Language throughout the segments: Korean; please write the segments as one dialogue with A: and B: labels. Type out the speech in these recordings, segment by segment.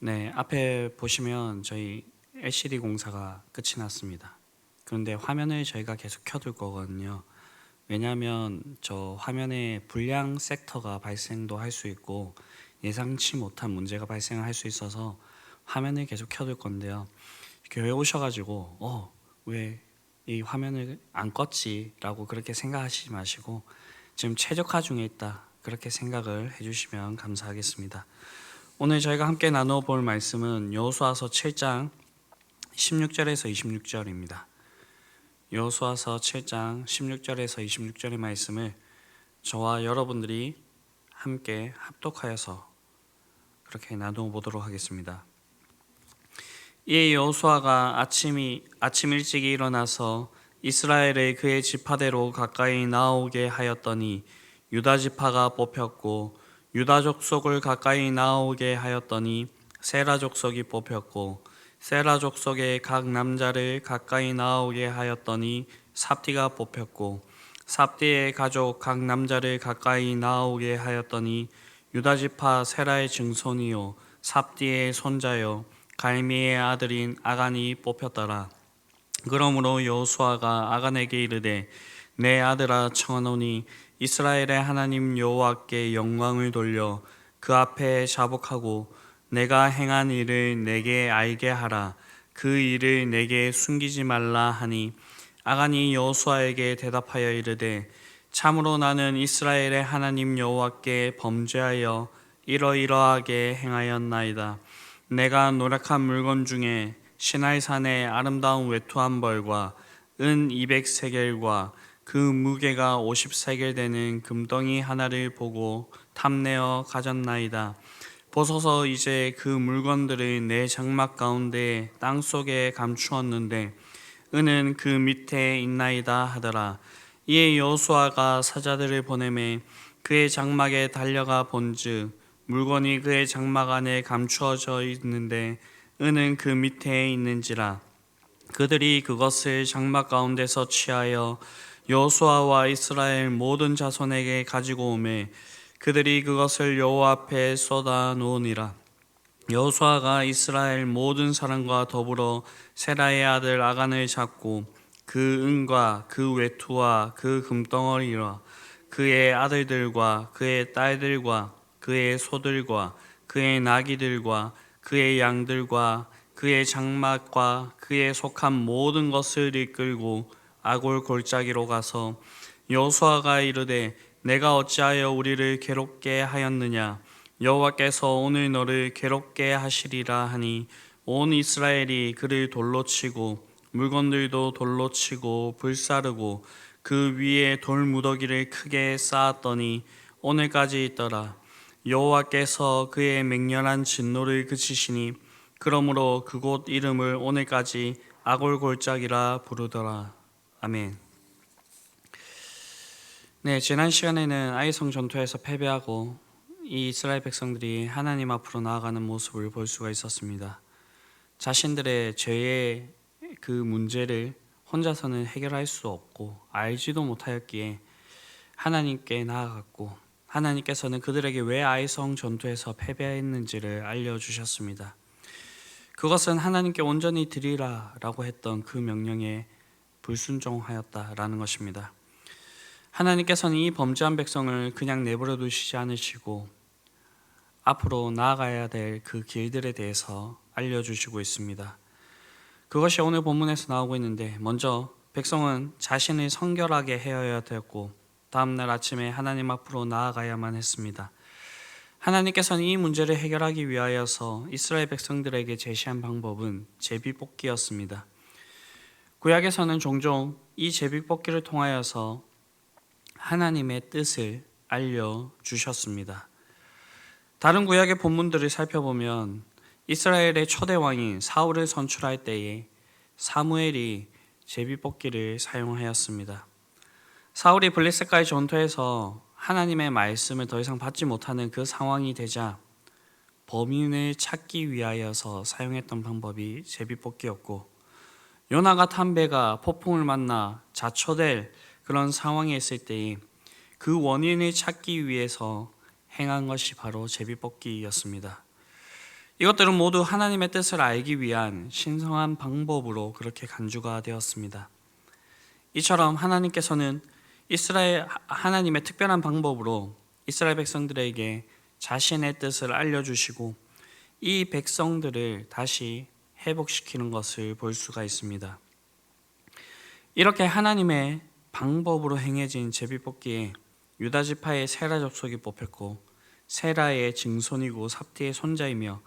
A: 네, 앞에 보시면 저희 LCD 공사가 끝이 났습니다. 그런데 화면을 저희가 계속 켜둘 거거든요. 왜냐하면 저 화면에 불량 섹터가 발생도 할 수 있고 예상치 못한 문제가 발생할 수 있어서 화면을 계속 켜둘 건데요. 교회 오셔가지고 왜 이 화면을 안 껐지? 라고 그렇게 생각하시지 마시고 지금 최적화 중에 있다 그렇게 생각을 해주시면 감사하겠습니다. 오늘 저희가 함께 나누어 볼 말씀은 여호수아서 7장 16절에서 26절입니다. 여호수아서 7장 16절에서 26절의 말씀을 저와 여러분들이 함께 합독하여서 그렇게 나누어 보도록 하겠습니다. 이에 여호수아가 아침 일찍 일어나서 이스라엘의 그의 지파대로 가까이 나오게 하였더니 유다 지파가 뽑혔고 유다 족속을 가까이 나오게 하였더니 세라 족속이 뽑혔고 세라 족속의 각 남자를 가까이 나오게 하였더니 삽디가 뽑혔고 삽디의 가족 각 남자를 가까이 나오게 하였더니 유다 지파 세라의 증손이요 삽디의 손자요 갈미의 아들인 아간이 뽑혔더라. 그러므로 여호수아가 아간에게 이르되 내 아들아 청하노니 이스라엘의 하나님 여호와께 영광을 돌려 그 앞에 자복하고 내가 행한 일을 내게 알게 하라. 그 일을 내게 숨기지 말라 하니 아간이 여호수아에게 대답하여 이르되 참으로 나는 이스라엘의 하나님 여호와께 범죄하여 이러이러하게 행하였나이다. 내가 노력한 물건 중에 시날산의 아름다운 외투 벌과 은 200세겔과 그 무게가 50세겔 되는 금덩이 하나를 보고 탐내어 가졌나이다. 보소서 이제 그 물건들을 내 장막 가운데 땅속에 감추었는데 은은 그 밑에 있나이다 하더라. 이에 여호수아가 사자들을 보내매 그의 장막에 달려가 본즉 물건이 그의 장막 안에 감추어져 있는데 은은 그 밑에 있는지라. 그들이 그것을 장막 가운데서 취하여 여호수아와 이스라엘 모든 자손에게 가지고 오매 그들이 그것을 여호와 앞에 쏟아 놓으니라. 여호수아가 이스라엘 모든 사람과 더불어 세라의 아들 아간을 잡고 그 은과 그 외투와 그 금덩어리와 그의 아들들과 그의 딸들과 그의 소들과 그의 나귀들과 그의 양들과 그의 장막과 그의 속한 모든 것을 이끌고 아골 골짜기로 가서 여호수아가 이르되 내가 어찌하여 우리를 괴롭게 하였느냐. 여호와께서 오늘 너를 괴롭게 하시리라 하니 온 이스라엘이 그를 돌로 치고 물건들도 돌로 치고 불사르고 그 위에 돌 무더기를 크게 쌓았더니 오늘까지 있더라. 여호와께서 그의 맹렬한 진노를 그치시니 그러므로 그곳 이름을 오늘까지 아골 골짜기라 부르더라. 아멘. 네, 지난 시간에는 아이성 전투에서 패배하고 이 이스라엘 백성들이 하나님 앞으로 나아가는 모습을 볼 수가 있었습니다. 자신들의 죄의 그 문제를 혼자서는 해결할 수 없고 알지도 못하였기에 하나님께 나아갔고 하나님께서는 그들에게 왜 아이성 전투에서 패배했는지를 알려주셨습니다. 그것은 하나님께 온전히 드리라 라고 했던 그 명령에 불순종하였다라는 것입니다. 하나님께서는 이 범죄한 백성을 그냥 내버려 두시지 않으시고 앞으로 나아가야 될 그 길들에 대해서 알려주시고 있습니다. 그것이 오늘 본문에서 나오고 있는데 먼저 백성은 자신을 성결하게 헤어야 되었고 다음날 아침에 하나님 앞으로 나아가야만 했습니다. 하나님께서는 이 문제를 해결하기 위하여서 이스라엘 백성들에게 제시한 방법은 제비뽑기였습니다. 구약에서는 종종 이 제비뽑기를 통하여서 하나님의 뜻을 알려주셨습니다. 다른 구약의 본문들을 살펴보면 이스라엘의 초대 왕인 사울을 선출할 때에 사무엘이 제비뽑기를 사용하였습니다. 사울이 블레셋과의 전투에서 하나님의 말씀을 더 이상 받지 못하는 그 상황이 되자 범인을 찾기 위하여서 사용했던 방법이 제비뽑기였고 요나가 탄 배가 폭풍을 만나 자초될 그런 상황에 있을 때에 그 원인을 찾기 위해서 행한 것이 바로 제비뽑기였습니다. 이것들은 모두 하나님의 뜻을 알기 위한 신성한 방법으로 그렇게 간주가 되었습니다. 이처럼 하나님께서는 하나님의 특별한 방법으로 이스라엘 백성들에게 자신의 뜻을 알려주시고 이 백성들을 다시 회복시키는 것을 볼 수가 있습니다. 이렇게 하나님의 방법으로 행해진 제비뽑기에 유다 지파의 세라 족속이 뽑혔고 세라의 증손이고 삽디의 손자이며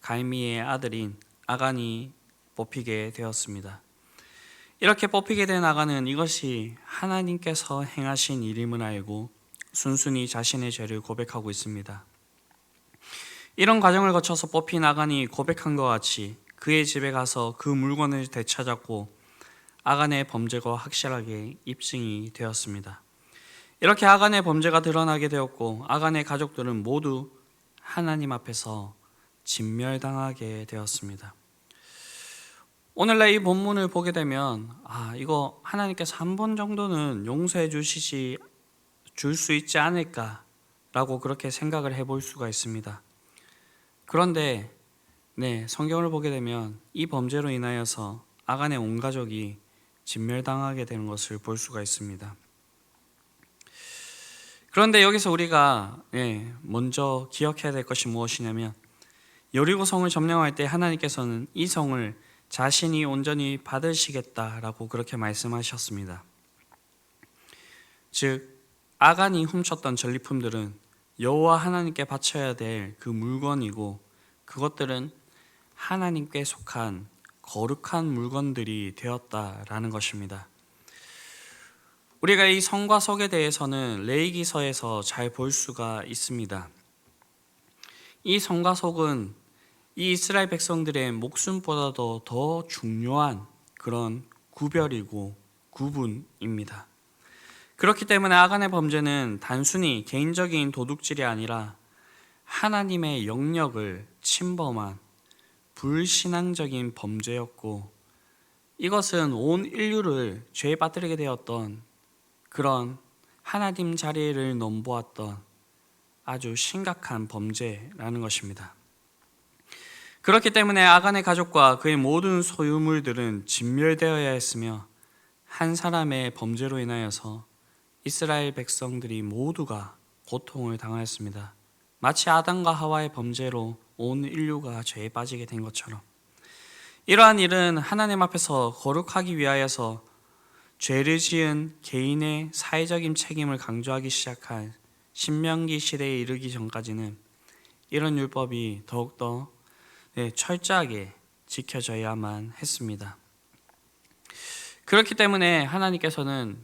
A: 갈미의 아들인 아간이 뽑히게 되었습니다. 이렇게 뽑히게 된 아간은 이것이 하나님께서 행하신 일임을 알고 순순히 자신의 죄를 고백하고 있습니다. 이런 과정을 거쳐서 뽑힌 아간이 고백한 것 같이 그의 집에 가서 그 물건을 되찾았고 아간의 범죄가 확실하게 입증이 되었습니다. 이렇게 아간의 범죄가 드러나게 되었고 아간의 가족들은 모두 하나님 앞에서 진멸당하게 되었습니다. 오늘날 이 본문을 보게 되면 이거 하나님께서 한 번 정도는 용서해 줄 수 있지 않을까라고 그렇게 생각을 해볼 수가 있습니다. 그런데 성경을 보게 되면 이 범죄로 인하여서 아간의 온 가족이 진멸당하게 되는 것을 볼 수가 있습니다. 그런데 여기서 우리가 먼저 기억해야 될 것이 무엇이냐면 여리고 성을 점령할 때 하나님께서는 이 성을 자신이 온전히 받으시겠다라고 그렇게 말씀하셨습니다. 즉 아간이 훔쳤던 전리품들은 여호와 하나님께 바쳐야 될 그 물건이고 그것들은 하나님께 속한 거룩한 물건들이 되었다라는 것입니다. 우리가 이 성과 속에 대해서는 레위기서에서 잘 볼 수가 있습니다. 이 성과 속은 이 이스라엘 백성들의 목숨보다도 더 중요한 그런 구별이고 구분입니다. 그렇기 때문에 아간의 범죄는 단순히 개인적인 도둑질이 아니라 하나님의 영역을 침범한 불신앙적인 범죄였고 이것은 온 인류를 죄에 빠뜨리게 되었던 그런 하나님 자리를 넘보았던 아주 심각한 범죄라는 것입니다. 그렇기 때문에 아간의 가족과 그의 모든 소유물들은 진멸되어야 했으며 한 사람의 범죄로 인하여서 이스라엘 백성들이 모두가 고통을 당하였습니다. 마치 아담과 하와의 범죄로 온 인류가 죄에 빠지게 된 것처럼 이러한 일은 하나님 앞에서 거룩하기 위하여서 죄를 지은 개인의 사회적인 책임을 강조하기 시작한 신명기 시대에 이르기 전까지는 이런 율법이 더욱더 철저하게 지켜져야만 했습니다. 그렇기 때문에 하나님께서는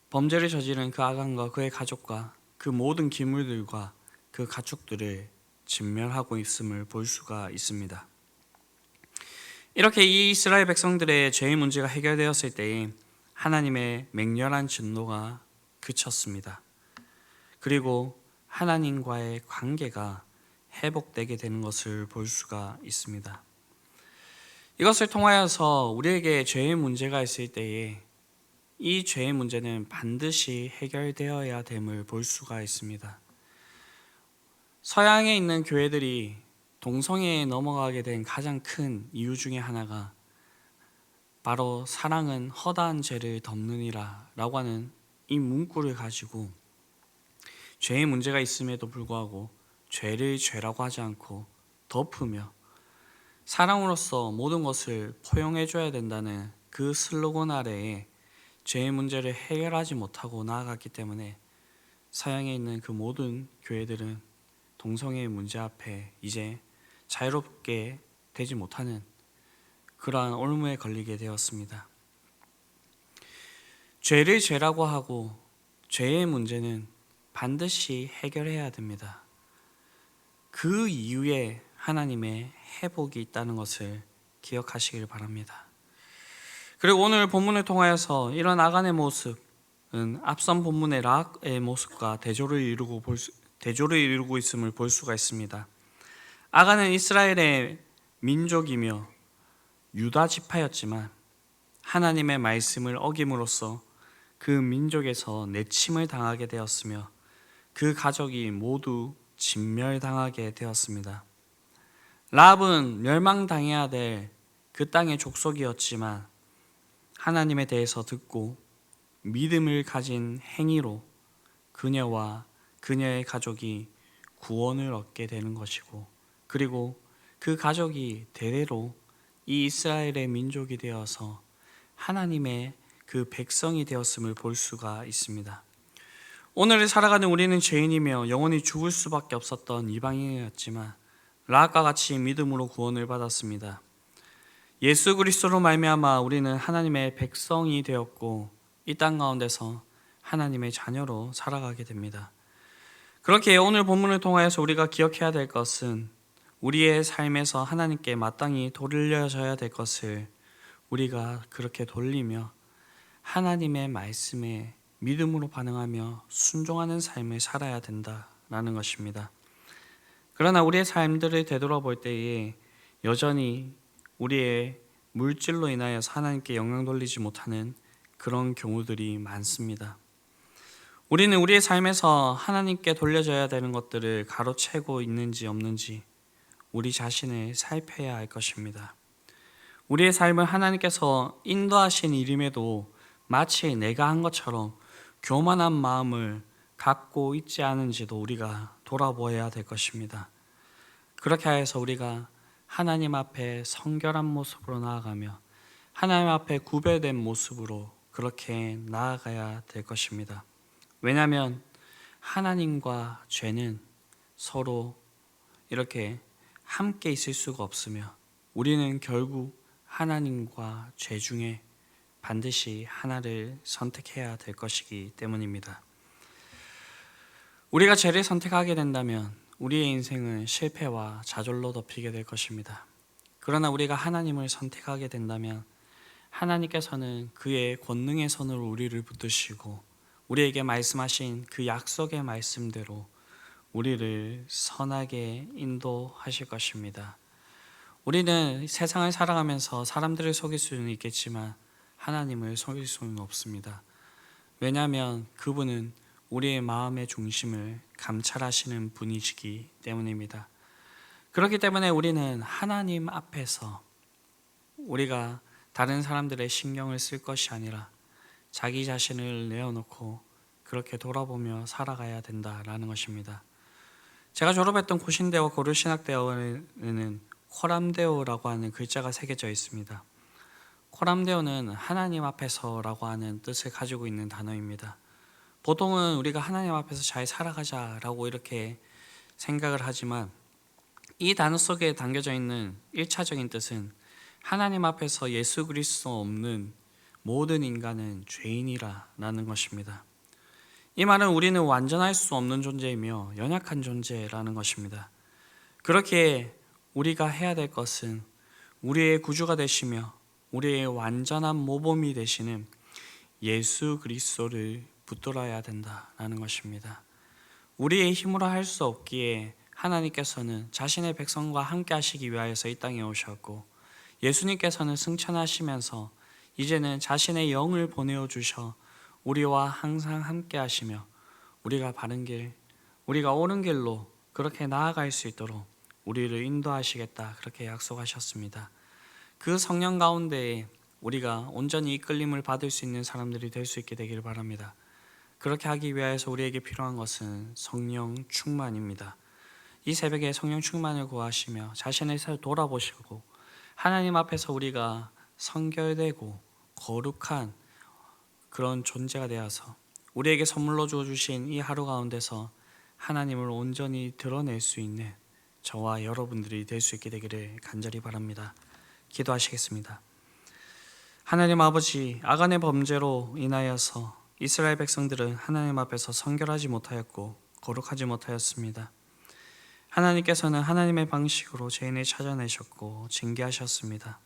A: 범죄를 저지른 그 아간과 그의 가족과 그 모든 기물들과 그 가축들을 진멸하고 있음을 볼 수가 있습니다. 이렇게 이 이스라엘 백성들의 죄의 문제가 해결되었을 때에 하나님의 맹렬한 진노가 그쳤습니다. 그리고 하나님과의 관계가 회복되게 되는 것을 볼 수가 있습니다. 이것을 통하여서 우리에게 죄의 문제가 있을 때에 이 죄의 문제는 반드시 해결되어야 됨을 볼 수가 있습니다. 서양에 있는 교회들이 동성애에 넘어가게 된 가장 큰 이유 중에 하나가 바로 사랑은 허다한 죄를 덮느니라 라고 하는 이 문구를 가지고 죄의 문제가 있음에도 불구하고 죄를 죄라고 하지 않고 덮으며 사랑으로서 모든 것을 포용해줘야 된다는 그 슬로건 아래에 죄의 문제를 해결하지 못하고 나아갔기 때문에 서양에 있는 그 모든 교회들은 동성애의 문제 앞에 이제 자유롭게 되지 못하는 그러한 올무에 걸리게 되었습니다. 죄를 죄라고 하고 죄의 문제는 반드시 해결해야 됩니다. 그 이후에 하나님의 회복이 있다는 것을 기억하시길 바랍니다. 그리고 오늘 본문을 통하여서 이런 아간의 모습은 앞선 본문의 락의 모습과 대조를 이루고 있음을 볼 수가 있습니다. 아간은 이스라엘의 민족이며 유다 지파였지만 하나님의 말씀을 어김으로써 그 민족에서 내침을 당하게 되었으며 그 가족이 모두 진멸당하게 되었습니다. 라합은 멸망당해야 될 그 땅의 족속이었지만 하나님에 대해서 듣고 믿음을 가진 행위로 그녀와 그녀의 가족이 구원을 얻게 되는 것이고, 그리고 그 가족이 대대로 이 이스라엘의 민족이 되어서 하나님의 그 백성이 되었음을 볼 수가 있습니다. 오늘을 살아가는 우리는 죄인이며 영원히 죽을 수밖에 없었던 이방인이었지만 라합과 같이 믿음으로 구원을 받았습니다. 예수 그리스도로 말미암아 우리는 하나님의 백성이 되었고 이 땅 가운데서 하나님의 자녀로 살아가게 됩니다. 그렇게 오늘 본문을 통하여서 우리가 기억해야 될 것은 우리의 삶에서 하나님께 마땅히 돌려져야 될 것을 우리가 그렇게 돌리며 하나님의 말씀에 믿음으로 반응하며 순종하는 삶을 살아야 된다라는 것입니다. 그러나 우리의 삶들을 되돌아볼 때에 여전히 우리의 물질로 인하여서 하나님께 영광 돌리지 못하는 그런 경우들이 많습니다. 우리는 우리의 삶에서 하나님께 돌려져야 되는 것들을 가로채고 있는지 없는지 우리 자신을 살펴야 할 것입니다. 우리의 삶을 하나님께서 인도하신 일임에도 마치 내가 한 것처럼 교만한 마음을 갖고 있지 않은지도 우리가 돌아보아야 될 것입니다. 그렇게 해서 우리가 하나님 앞에 성결한 모습으로 나아가며 하나님 앞에 구별된 모습으로 그렇게 나아가야 될 것입니다. 왜냐하면 하나님과 죄는 서로 이렇게 함께 있을 수가 없으며 우리는 결국 하나님과 죄 중에 반드시 하나를 선택해야 될 것이기 때문입니다. 우리가 죄를 선택하게 된다면 우리의 인생은 실패와 좌절로 덮이게 될 것입니다. 그러나 우리가 하나님을 선택하게 된다면 하나님께서는 그의 권능의 손으로 우리를 붙드시고 우리에게 말씀하신 그 약속의 말씀대로 우리를 선하게 인도하실 것입니다. 우리는 세상을 살아가면서 사람들을 속일 수는 있겠지만 하나님을 속일 수는 없습니다. 왜냐하면 그분은 우리의 마음의 중심을 감찰하시는 분이시기 때문입니다. 그렇기 때문에 우리는 하나님 앞에서 우리가 다른 사람들의 신경을 쓸 것이 아니라 자기 자신을 내어놓고 그렇게 돌아보며 살아가야 된다라는 것입니다. 제가 졸업했던 고신대와 고려신학대원에는 코람데오라고 하는 글자가 새겨져 있습니다. 코람데오는 하나님 앞에서라고 하는 뜻을 가지고 있는 단어입니다. 보통은 우리가 하나님 앞에서 잘 살아가자라고 이렇게 생각을 하지만 이 단어 속에 담겨져 있는 1차적인 뜻은 하나님 앞에서 예수 그리스도 없는 모든 인간은 죄인이라는 것입니다. 이 말은 우리는 완전할 수 없는 존재이며 연약한 존재라는 것입니다. 그렇게 우리가 해야 될 것은 우리의 구주가 되시며 우리의 완전한 모범이 되시는 예수 그리스도를 붙들어야 된다라는 것입니다. 우리의 힘으로 할 수 없기에 하나님께서는 자신의 백성과 함께 하시기 위하여서 이 땅에 오셨고 예수님께서는 승천하시면서 이제는 자신의 영을 보내어 주셔 우리와 항상 함께 하시며 우리가 바른 길, 우리가 옳은 길로 그렇게 나아갈 수 있도록 우리를 인도하시겠다 그렇게 약속하셨습니다. 그 성령 가운데에 우리가 온전히 이끌림을 받을 수 있는 사람들이 될 수 있게 되기를 바랍니다. 그렇게 하기 위해서 우리에게 필요한 것은 성령 충만입니다. 이 새벽에 성령 충만을 구하시며 자신을 돌아보시고 하나님 앞에서 우리가 성결되고 거룩한 그런 존재가 되어서 우리에게 선물로 주어주신 이 하루 가운데서 하나님을 온전히 드러낼 수 있는 저와 여러분들이 될 수 있게 되기를 간절히 바랍니다. 기도하시겠습니다. 하나님 아버지, 아간의 범죄로 인하여서 이스라엘 백성들은 하나님 앞에서 성결하지 못하였고 거룩하지 못하였습니다. 하나님께서는 하나님의 방식으로 죄인을 찾아내셨고 징계하셨습니다.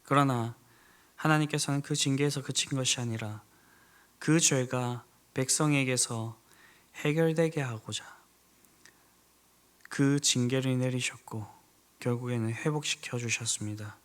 A: 그러나 하나님께서는 그 징계에서 그친 것이 아니라 그 죄가 백성에게서 해결되게 하고자 그 징계를 내리셨고 결국에는 회복시켜 주셨습니다.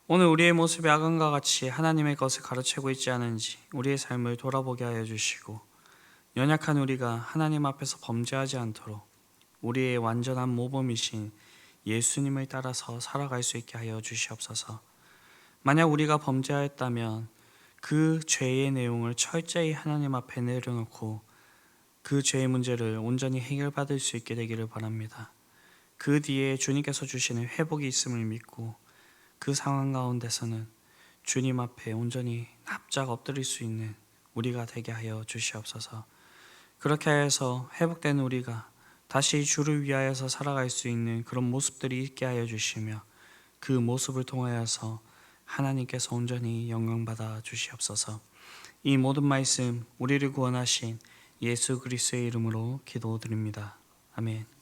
A: 오늘 우리의 모습이 아간과 같이 하나님의 것을 가르치고 있지 않은지 우리의 삶을 돌아보게 하여 주시고 연약한 우리가 하나님 앞에서 범죄하지 않도록 우리의 완전한 모범이신 예수님을 따라서 살아갈 수 있게 하여 주시옵소서. 만약 우리가 범죄하였다면 그 죄의 내용을 철저히 하나님 앞에 내려놓고 그 죄의 문제를 온전히 해결받을 수 있게 되기를 바랍니다. 그 뒤에 주님께서 주시는 회복이 있음을 믿고 그 상황 가운데서는 주님 앞에 온전히 납작 엎드릴 수 있는 우리가 되게 하여 주시옵소서. 그렇게 해서 회복된 우리가 다시 주를 위하여서 살아갈 수 있는 그런 모습들이 있게 하여 주시며 그 모습을 통하여서 하나님께서 온전히 영광받아 주시옵소서. 이 모든 말씀 우리를 구원하신 예수 그리스도의 이름으로 기도드립니다. 아멘.